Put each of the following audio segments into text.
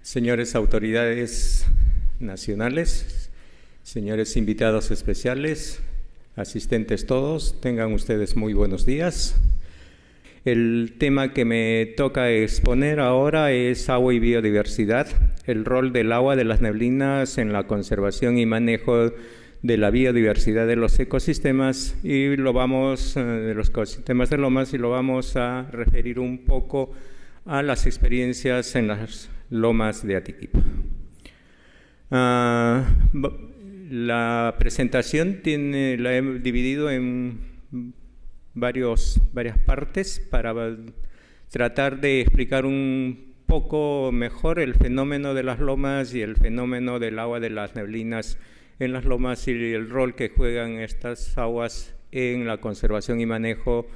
Señores autoridades nacionales, señores invitados especiales, asistentes todos, tengan ustedes muy buenos días. El tema que me toca exponer ahora es agua y biodiversidad, el rol del agua de las neblinas en la conservación y manejo de la biodiversidad de los ecosistemas y de los ecosistemas de lomas, y lo vamos a referir un poco a las experiencias en las lomas de Atiquipa. La presentación la he dividido en varias partes para tratar de explicar un poco mejor el fenómeno de las lomas y el fenómeno del agua de las neblinas en las lomas y el rol que juegan estas aguas en la conservación y manejo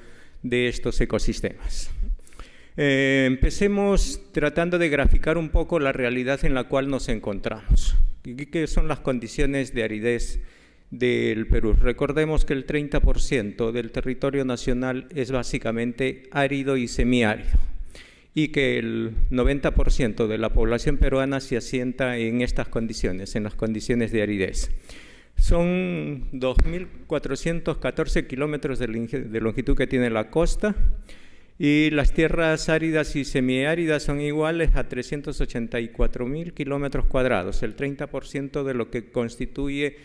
de estos ecosistemas. Empecemos tratando de graficar un poco la realidad en la cual nos encontramos. ¿Qué son las condiciones de aridez del Perú? Recordemos que el 30% del territorio nacional es básicamente árido y semiárido, y que el 90% de la población peruana se asienta en estas condiciones, en las condiciones de aridez. Son 2.414 kilómetros de longitud que tiene la costa, y las tierras áridas y semiáridas son iguales a 384.000 kilómetros cuadrados, el 30% de lo que constituye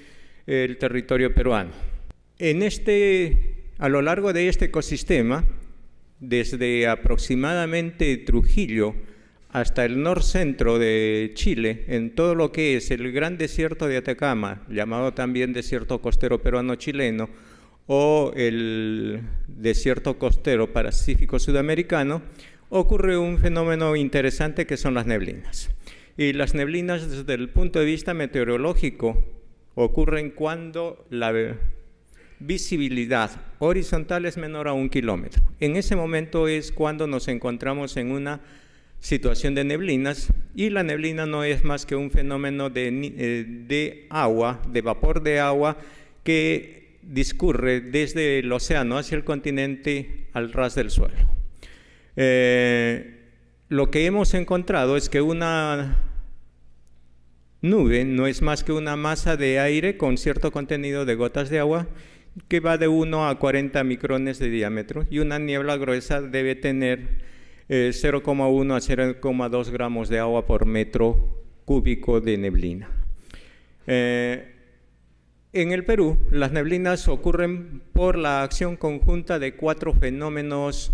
el territorio peruano. A lo largo de este ecosistema, desde aproximadamente Trujillo hasta el norcentro de Chile, en todo lo que es el gran desierto de Atacama, llamado también desierto costero peruano-chileno, o el desierto costero pacífico sudamericano, ocurre un fenómeno interesante que son las neblinas. Y las neblinas, desde el punto de vista meteorológico, ocurren cuando la visibilidad horizontal es menor a 1 kilómetro. En ese momento es cuando nos encontramos en una situación de neblinas, y la neblina no es más que un fenómeno de agua, de vapor de agua, que discurre desde el océano hacia el continente al ras del suelo. Lo que hemos encontrado es que una nube no es más que una masa de aire con cierto contenido de gotas de agua que va de 1 a 40 micrones de diámetro, y una niebla gruesa debe tener 0,1 a 0,2 gramos de agua por metro cúbico de neblina. En el Perú, las neblinas ocurren por la acción conjunta de 4 fenómenos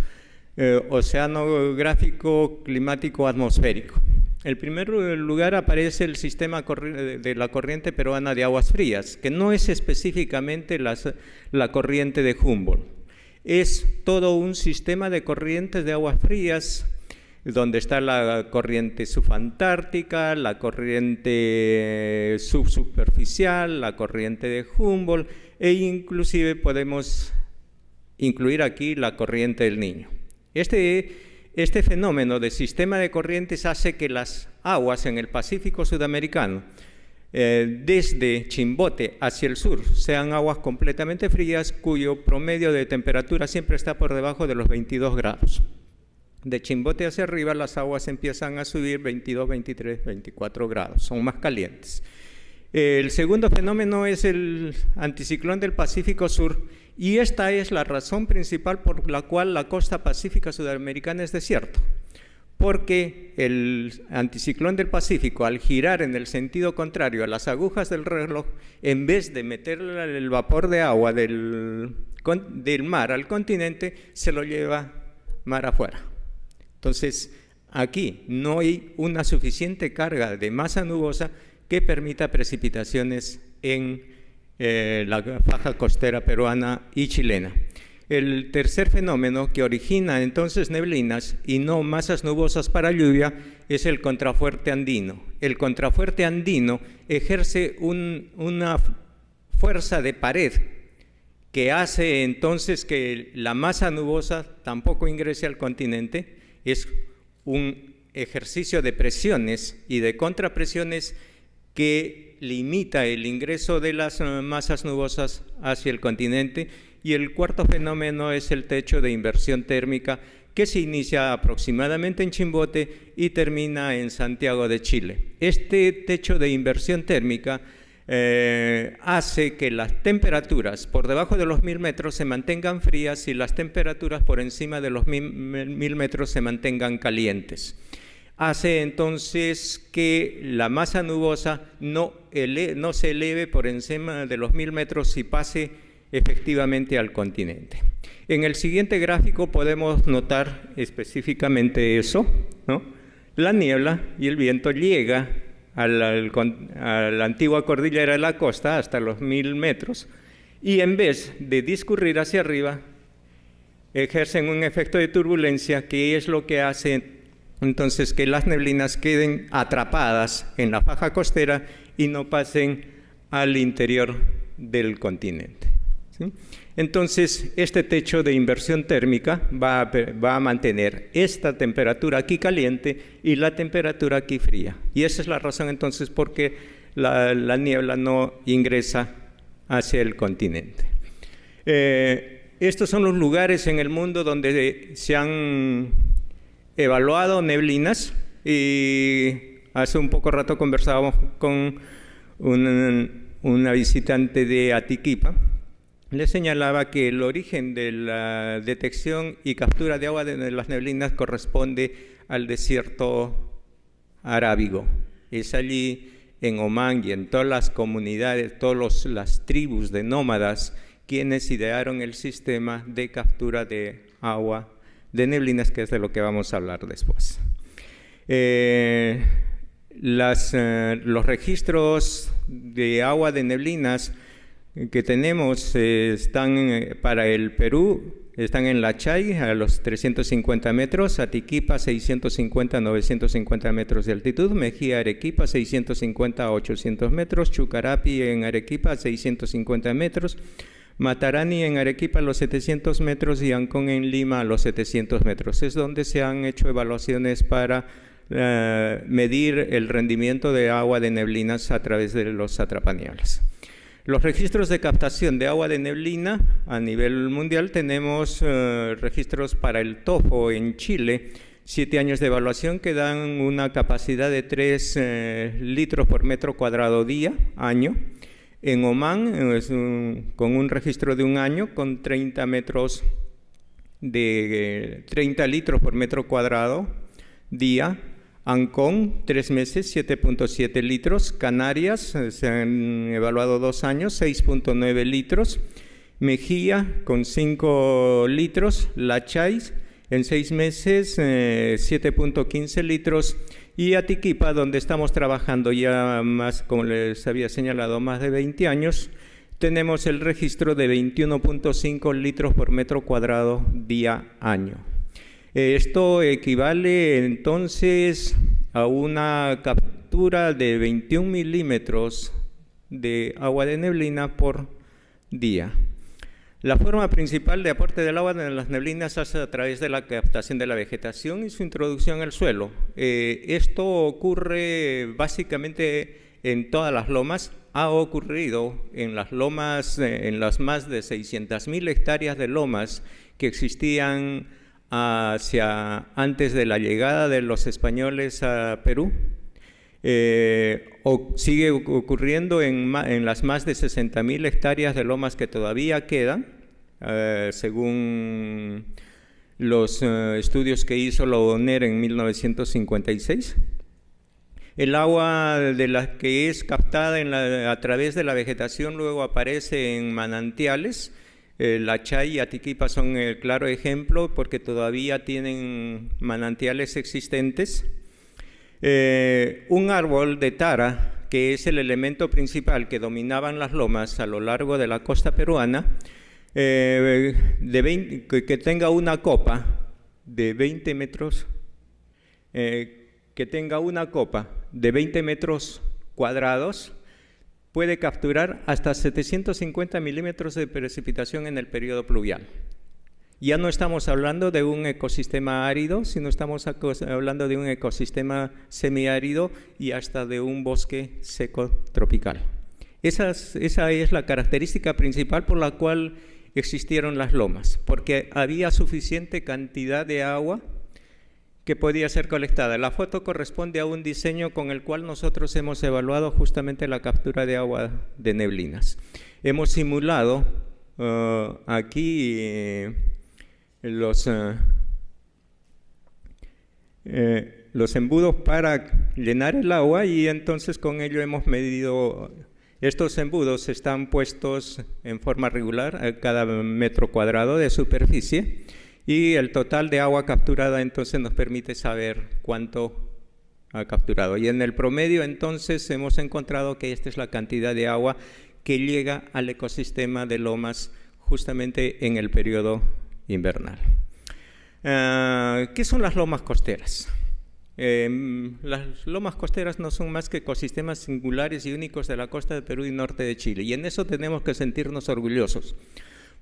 oceanográfico, climático, atmosférico. En primer lugar aparece el sistema de la corriente peruana de aguas frías, que no es específicamente la corriente de Humboldt. Es todo un sistema de corrientes de aguas frías, donde está la corriente subantártica, la corriente subsuperficial, la corriente de Humboldt, e inclusive podemos incluir aquí la corriente del Niño. Este fenómeno de sistema de corrientes hace que las aguas en el Pacífico sudamericano, desde Chimbote hacia el sur, sean aguas completamente frías, cuyo promedio de temperatura siempre está por debajo de los 22 grados. De Chimbote hacia arriba las aguas empiezan a subir 22, 23, 24 grados, son más calientes. El segundo fenómeno es el anticiclón del Pacífico Sur, y esta es la razón principal por la cual la costa pacífica sudamericana es desierto, porque el anticiclón del Pacífico, al girar en el sentido contrario a las agujas del reloj, en vez de meter el vapor de agua del mar al continente, se lo lleva mar afuera. Entonces, aquí no hay una suficiente carga de masa nubosa que permita precipitaciones en la faja costera peruana y chilena. El tercer fenómeno que origina entonces neblinas y no masas nubosas para lluvia es el contrafuerte andino. El contrafuerte andino ejerce una fuerza de pared que hace entonces que la masa nubosa tampoco ingrese al continente. Es un ejercicio de presiones y de contrapresiones que que limita el ingreso de las masas nubosas hacia el continente. Y el cuarto fenómeno es el techo de inversión térmica, que se inicia aproximadamente en Chimbote y termina en Santiago de Chile. Este techo de inversión térmica hace que las temperaturas por debajo de los 1000 metros se mantengan frías y las temperaturas por encima de los 1000 metros se mantengan calientes. Hace entonces que la masa nubosa no se eleve por encima de los 1000 metros y pase efectivamente al continente. En el siguiente gráfico podemos notar específicamente eso, ¿no? La niebla y el viento llega a la antigua cordillera de la costa hasta los 1000 metros y en vez de discurrir hacia arriba, ejercen un efecto de turbulencia que es lo que hace entonces que las neblinas queden atrapadas en la faja costera y no pasen al interior del continente, ¿sí? Entonces, este techo de inversión térmica va a mantener esta temperatura aquí caliente y la temperatura aquí fría. Y esa es la razón entonces por qué la niebla no ingresa hacia el continente. Estos son los lugares en el mundo donde se han evaluado neblinas, y hace un poco rato conversábamos con una visitante de Atiquipa. Le señalaba que el origen de la detección y captura de agua de las neblinas corresponde al desierto arábigo. Es allí en Omán y en todas las comunidades, todas las tribus de nómadas quienes idearon el sistema de captura de agua de neblinas, que es de lo que vamos a hablar después. Los registros de agua de neblinas que tenemos están para el Perú, están en La Chay a los 350 metros, Atiquipa 650 a 950 metros de altitud, Mejía, Arequipa 650 a 800 metros, Chucarapi en Arequipa 650 metros, Matarani en Arequipa a los 700 metros y Ancón en Lima a los 700 metros. Es donde se han hecho evaluaciones para medir el rendimiento de agua de neblinas a través de los atrapaniebles. Los registros de captación de agua de neblina a nivel mundial, tenemos registros para el Tofo en Chile, 7 años de evaluación que dan una capacidad de 3 litros por metro cuadrado año. En Omán, con un registro de un año, con 30 litros por metro cuadrado día. Ancón, 3 meses, 7.7 litros. Canarias, se han evaluado 2 años, 6.9 litros. Mejía, con 5 litros. La Chay, en 6 meses, 7.15 litros. Y Atiquipa, donde estamos trabajando ya más, como les había señalado, más de 20 años, tenemos el registro de 21.5 litros por metro cuadrado año. Esto equivale entonces a una captura de 21 milímetros de agua de neblina por día. La forma principal de aporte del agua de las neblinas es a través de la captación de la vegetación y su introducción al suelo. Esto ocurre básicamente en todas las lomas. Ha ocurrido en las lomas, en las más de 600.000 hectáreas de lomas que existían antes de la llegada de los españoles a Perú. Sigue ocurriendo en las más de 60.000 hectáreas de lomas que todavía quedan, según los estudios que hizo la ONER en 1956. El agua de la que es captada a través de la vegetación luego aparece en manantiales. La Chay y Atiquipa son el claro ejemplo porque todavía tienen manantiales existentes. Un árbol de tara, que es el elemento principal que dominaban las lomas a lo largo de la costa peruana, que tenga una copa de 20 metros, cuadrados, puede capturar hasta 750 milímetros de precipitación en el periodo pluvial. Ya no estamos hablando de un ecosistema árido, sino estamos hablando de un ecosistema semiárido y hasta de un bosque seco tropical. Esa es la característica principal por la cual existieron las lomas, porque había suficiente cantidad de agua que podía ser colectada. La foto corresponde a un diseño con el cual nosotros hemos evaluado justamente la captura de agua de neblinas. Hemos simulado aquí los embudos para llenar el agua, y entonces con ello hemos medido. Estos embudos están puestos en forma regular a cada metro cuadrado de superficie, y el total de agua capturada entonces nos permite saber cuánto ha capturado. Y en el promedio entonces hemos encontrado que esta es la cantidad de agua que llega al ecosistema de lomas justamente en el periodo invernal. ¿Qué son las lomas costeras? Las lomas costeras no son más que ecosistemas singulares y únicos de la costa de Perú y norte de Chile, y en eso tenemos que sentirnos orgullosos,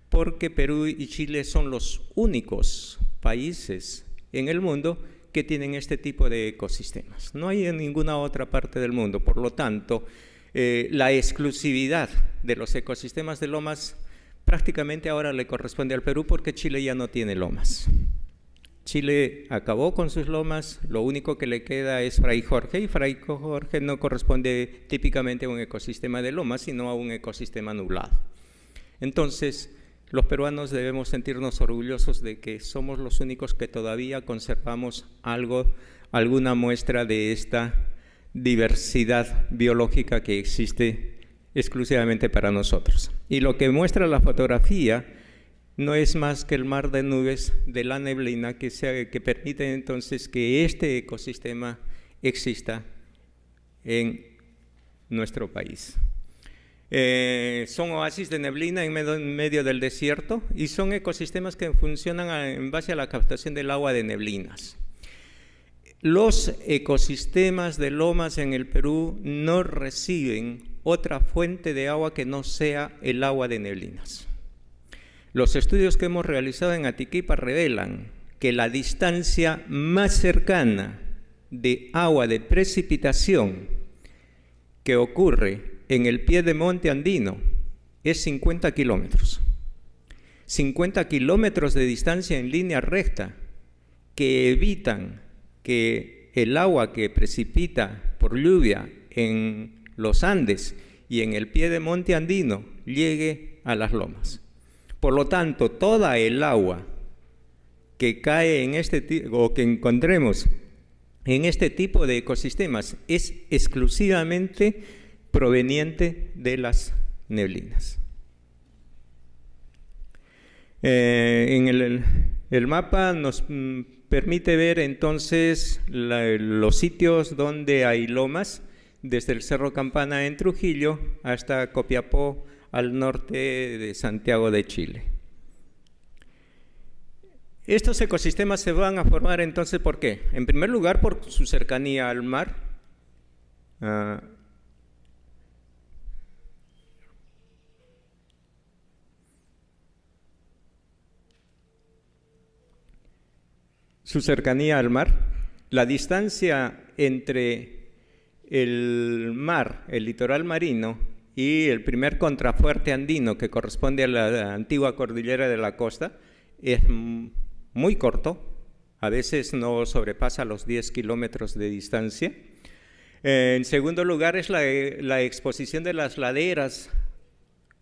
porque Perú y Chile son los únicos países en el mundo que tienen este tipo de ecosistemas. No hay en ninguna otra parte del mundo. Por lo tanto, la exclusividad de los ecosistemas de lomas prácticamente ahora le corresponde al Perú, porque Chile ya no tiene lomas. Chile acabó con sus lomas, lo único que le queda es Fray Jorge, y Fray Jorge no corresponde típicamente a un ecosistema de lomas, sino a un ecosistema nublado. Entonces, los peruanos debemos sentirnos orgullosos de que somos los únicos que todavía conservamos alguna muestra de esta diversidad biológica que existe exclusivamente para nosotros. Y lo que muestra la fotografía no es más que el mar de nubes de la neblina que permite entonces que este ecosistema exista en nuestro país. Son oasis de neblina en medio del desierto, y son ecosistemas que funcionan en base a la captación del agua de neblinas. Los ecosistemas de lomas en el Perú no reciben otra fuente de agua que no sea el agua de neblinas. Los estudios que hemos realizado en Atiquipa revelan que la distancia más cercana de agua de precipitación que ocurre en el pie de monte andino es 50 kilómetros. 50 kilómetros de distancia en línea recta que evitan que el agua que precipita por lluvia en los Andes y en el pie de monte andino llegue a las lomas. Por lo tanto, toda el agua que cae en o que encontremos en este tipo de ecosistemas es exclusivamente proveniente de las neblinas. En el mapa nos permite ver entonces los sitios donde hay lomas, desde el Cerro Campana en Trujillo hasta Copiapó, al norte de Santiago de Chile. Estos ecosistemas se van a formar entonces, ¿por qué? En primer lugar, por su cercanía al mar. Su cercanía al mar, la distancia entre el mar, el litoral marino, y el primer contrafuerte andino, que corresponde a la antigua cordillera de la costa, es muy corto, a veces no sobrepasa los 10 kilómetros de distancia. En segundo lugar es la exposición de las laderas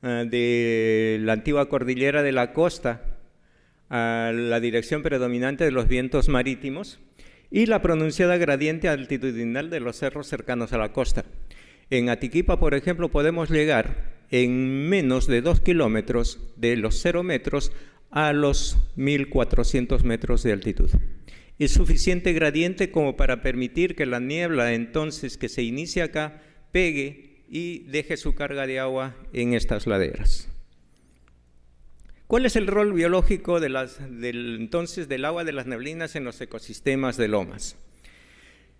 de la antigua cordillera de la costa a la dirección predominante de los vientos marítimos, y la pronunciada gradiente altitudinal de los cerros cercanos a la costa. En Atiquipa, por ejemplo, podemos llegar en menos de 2 kilómetros de los 0 metros a los 1.400 metros de altitud. Es suficiente gradiente como para permitir que la niebla entonces que se inicia acá pegue y deje su carga de agua en estas laderas. ¿Cuál es el rol biológico entonces del agua de las neblinas en los ecosistemas de lomas?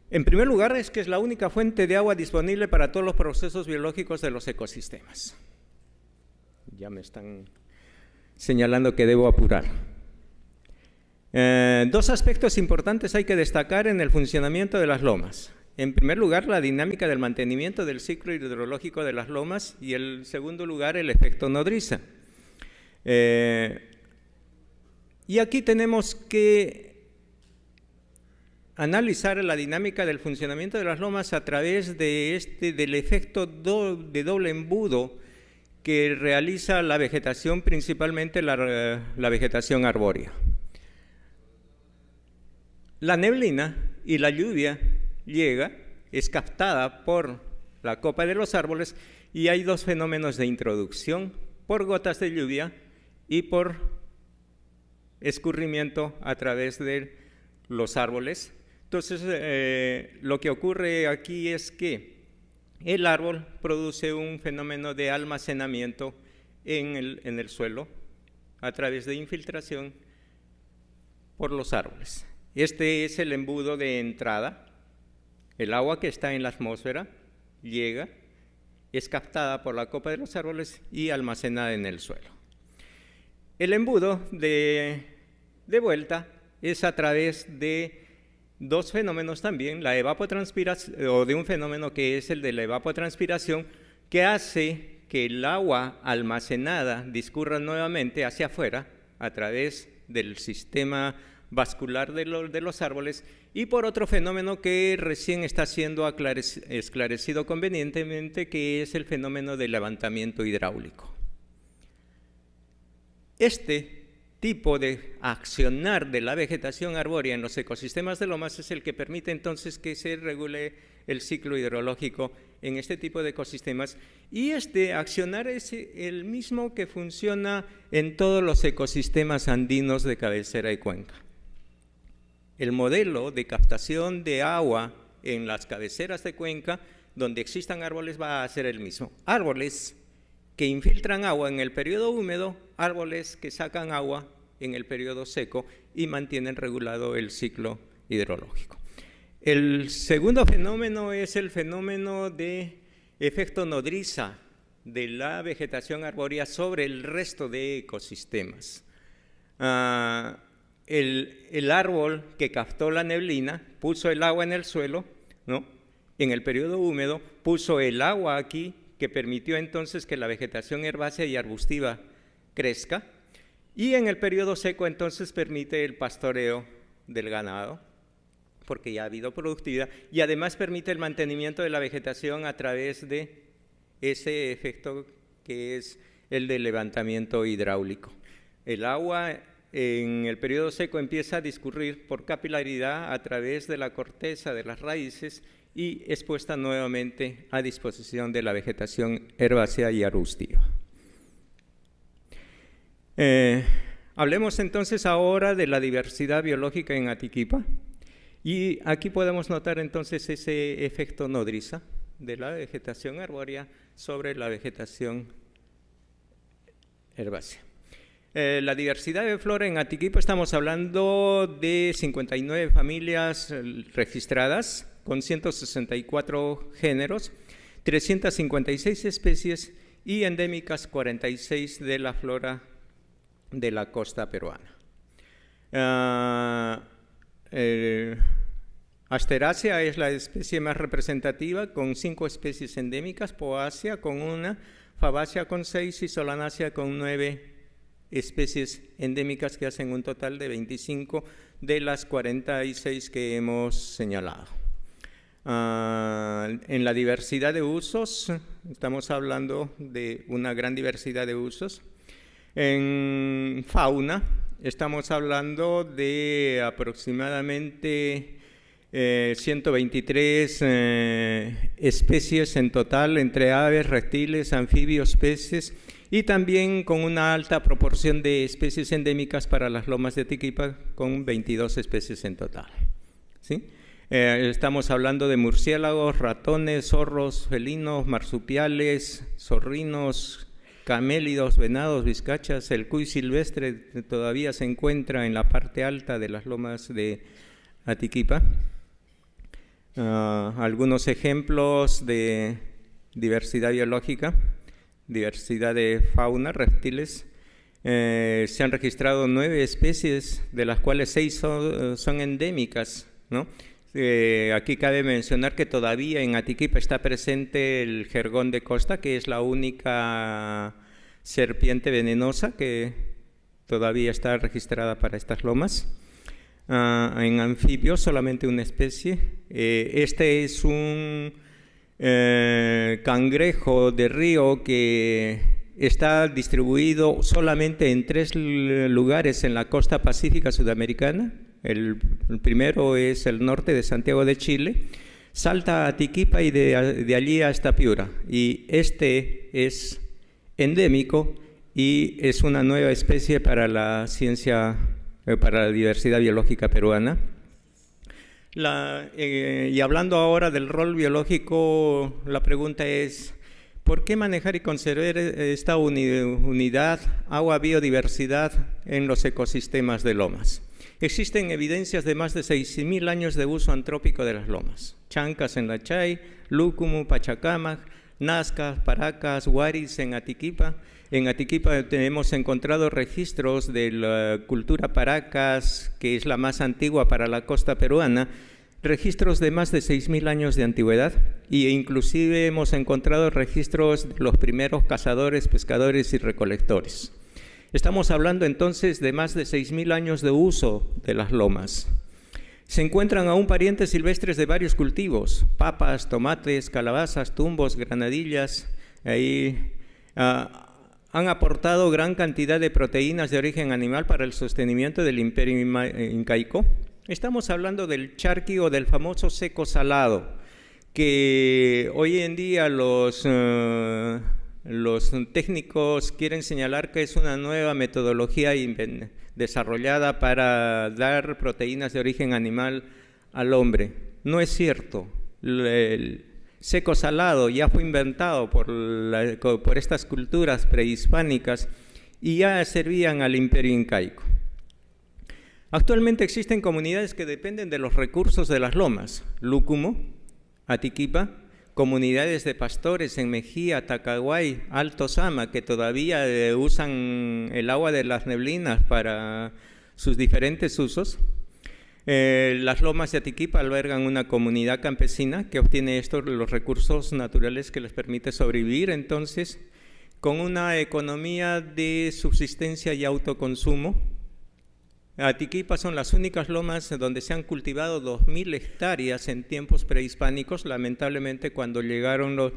En primer lugar, es que es la única fuente de agua disponible para todos los procesos biológicos de los ecosistemas. Ya me están señalando que debo apurar. Dos aspectos importantes hay que destacar en el funcionamiento de las lomas. En primer lugar, la dinámica del mantenimiento del ciclo hidrológico de las lomas y en segundo lugar, el efecto nodriza. Y aquí tenemos que analizar la dinámica del funcionamiento de las lomas a través del efecto de doble embudo que realiza la vegetación, principalmente la vegetación arbórea. La neblina y la lluvia es captada por la copa de los árboles y hay dos fenómenos de introducción, por gotas de lluvia y por escurrimiento a través de los árboles. Entonces, lo que ocurre aquí es que el árbol produce un fenómeno de almacenamiento en el suelo a través de infiltración por los árboles. Este es el embudo de entrada. El agua que está en la atmósfera llega, es captada por la copa de los árboles y almacenada en el suelo. El embudo de vuelta es a través de dos fenómenos también, la evapotranspiración, o de un fenómeno que es el de la evapotranspiración, que hace que el agua almacenada discurra nuevamente hacia afuera a través del sistema vascular de los árboles, y por otro fenómeno que recién está siendo esclarecido convenientemente, que es el fenómeno del levantamiento hidráulico. Este tipo de accionar de la vegetación arbórea en los ecosistemas de lomas es el que permite entonces que se regule el ciclo hidrológico en este tipo de ecosistemas, y este accionar es el mismo que funciona en todos los ecosistemas andinos de cabecera y cuenca. El modelo de captación de agua en las cabeceras de cuenca, donde existan árboles, va a ser el mismo. Árboles que infiltran agua en el periodo húmedo, árboles que sacan agua en el periodo seco y mantienen regulado el ciclo hidrológico. El segundo fenómeno es el fenómeno de efecto nodriza de la vegetación arbórea sobre el resto de ecosistemas. El árbol que captó la neblina puso el agua en el suelo, ¿no? En el periodo húmedo puso el agua aquí, que permitió entonces que la vegetación herbácea y arbustiva crezca, y en el periodo seco entonces permite el pastoreo del ganado, porque ya ha habido productividad, y además permite el mantenimiento de la vegetación a través de ese efecto que es el del levantamiento hidráulico. El agua en el periodo seco empieza a discurrir por capilaridad a través de la corteza de las raíces y es puesta nuevamente a disposición de la vegetación herbácea y arbustiva. Hablemos entonces ahora de la diversidad biológica en Atiquipa, y aquí podemos notar entonces ese efecto nodriza de la vegetación arbórea sobre la vegetación herbácea. La diversidad de flora en Atiquipa, estamos hablando de 59 familias registradas con 164 géneros, 356 especies y endémicas 46 de la flora de la costa peruana. Asterácea es la especie más representativa con 5 especies endémicas, Poaceae con 1, Fabaceae con 6 y Solanaceae con 9 especies endémicas, que hacen un total de 25 de las 46 que hemos señalado. En la diversidad de usos, estamos hablando de una gran diversidad de usos. En fauna, estamos hablando de aproximadamente 123 especies en total, entre aves, reptiles, anfibios, peces, y también con una alta proporción de especies endémicas para las lomas de Atiquipa, con 22 especies en total. ¿Sí? Estamos hablando de murciélagos, ratones, zorros, felinos, marsupiales, zorrinos, camélidos, venados, vizcachas. El cuy silvestre todavía se encuentra en la parte alta de las lomas de Atiquipa. Algunos ejemplos de diversidad biológica, diversidad de fauna, reptiles. Se han registrado 9 especies, de las cuales 6 son endémicas, ¿no? Aquí cabe mencionar que todavía en Atiquipa está presente el jergón de costa, que es la única serpiente venenosa que todavía está registrada para estas lomas. En anfibios solamente una especie. Este es un cangrejo de río que está distribuido solamente en 3 lugares en la costa pacífica sudamericana. El primero es el norte de Santiago de Chile, salta a Atiquipa y de allí hasta Piura. Y este es endémico y es una nueva especie para la ciencia, para la diversidad biológica peruana. Y hablando ahora del rol biológico, la pregunta es: ¿por qué manejar y conservar esta unidad, agua, biodiversidad en los ecosistemas de lomas? Existen evidencias de más de 6.000 años de uso antrópico de las lomas. Chancas en la Chay, Lúcumo, Pachacamac, Nazca, Paracas, Huaris en Atiquipa. En Atiquipa hemos encontrado registros de la cultura Paracas, que es la más antigua para la costa peruana, registros de más de 6.000 años de antigüedad, e inclusive hemos encontrado registros de los primeros cazadores, pescadores y recolectores. Estamos hablando entonces de más de 6.000 años de uso de las lomas. Se encuentran aún parientes silvestres de varios cultivos: papas, tomates, calabazas, tumbos, granadillas. Ahí han aportado gran cantidad de proteínas de origen animal para el sostenimiento del imperio incaico. Estamos hablando del charqui o del famoso seco salado, que hoy en día los técnicos quieren señalar que es una nueva metodología desarrollada para dar proteínas de origen animal al hombre. No es cierto. El seco salado ya fue inventado por estas culturas prehispánicas y ya servían al imperio incaico. Actualmente existen comunidades que dependen de los recursos de las lomas: Lúcumo, Atiquipa, comunidades de pastores en Mejía, Tacaguay, Alto Sama, que todavía usan el agua de las neblinas para sus diferentes usos. Las lomas de Atiquipa albergan una comunidad campesina que obtiene los recursos naturales que les permite sobrevivir, entonces, con una economía de subsistencia y autoconsumo. Atiquipa son las únicas lomas donde se han cultivado 2.000 hectáreas en tiempos prehispánicos. Lamentablemente, cuando llegaron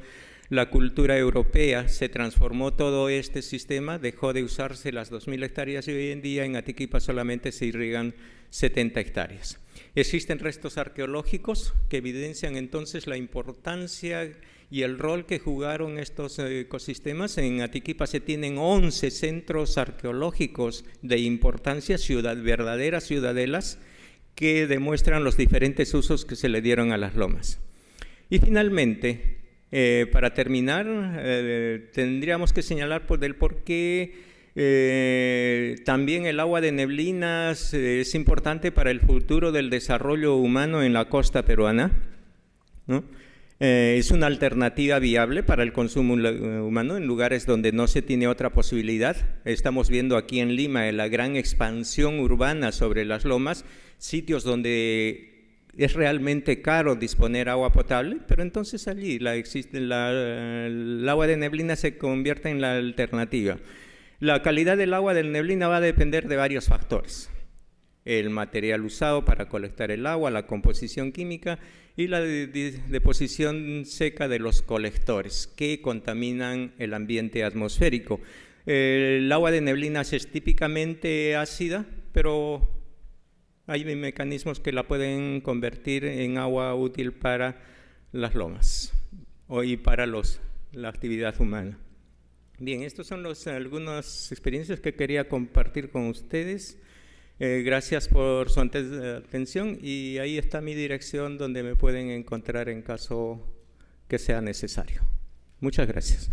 la cultura europea, se transformó todo este sistema, dejó de usarse las 2.000 hectáreas y hoy en día en Atiquipa solamente se irrigan 70 hectáreas. Existen restos arqueológicos que evidencian entonces la importancia y el rol que jugaron estos ecosistemas. En Atiquipa se tienen 11 centros arqueológicos de importancia, verdaderas ciudadelas, que demuestran los diferentes usos que se le dieron a las lomas. Y finalmente, para terminar, tendríamos que señalar por qué también el agua de neblinas es importante para el futuro del desarrollo humano en la costa peruana, ¿no? Es una alternativa viable para el consumo humano en lugares donde no se tiene otra posibilidad. Estamos viendo aquí en Lima la gran expansión urbana sobre las lomas, sitios donde es realmente caro disponer agua potable, pero entonces allí el agua de neblina se convierte en la alternativa. La calidad del agua de neblina va a depender de varios factores: el material usado para colectar el agua, la composición química y la deposición seca de los colectores que contaminan el ambiente atmosférico. El agua de neblinas es típicamente ácida, pero hay mecanismos que la pueden convertir en agua útil para las lomas y para la actividad humana. Bien, estas son algunas experiencias que quería compartir con ustedes. Gracias por su atención y ahí está mi dirección donde me pueden encontrar en caso que sea necesario. Muchas gracias.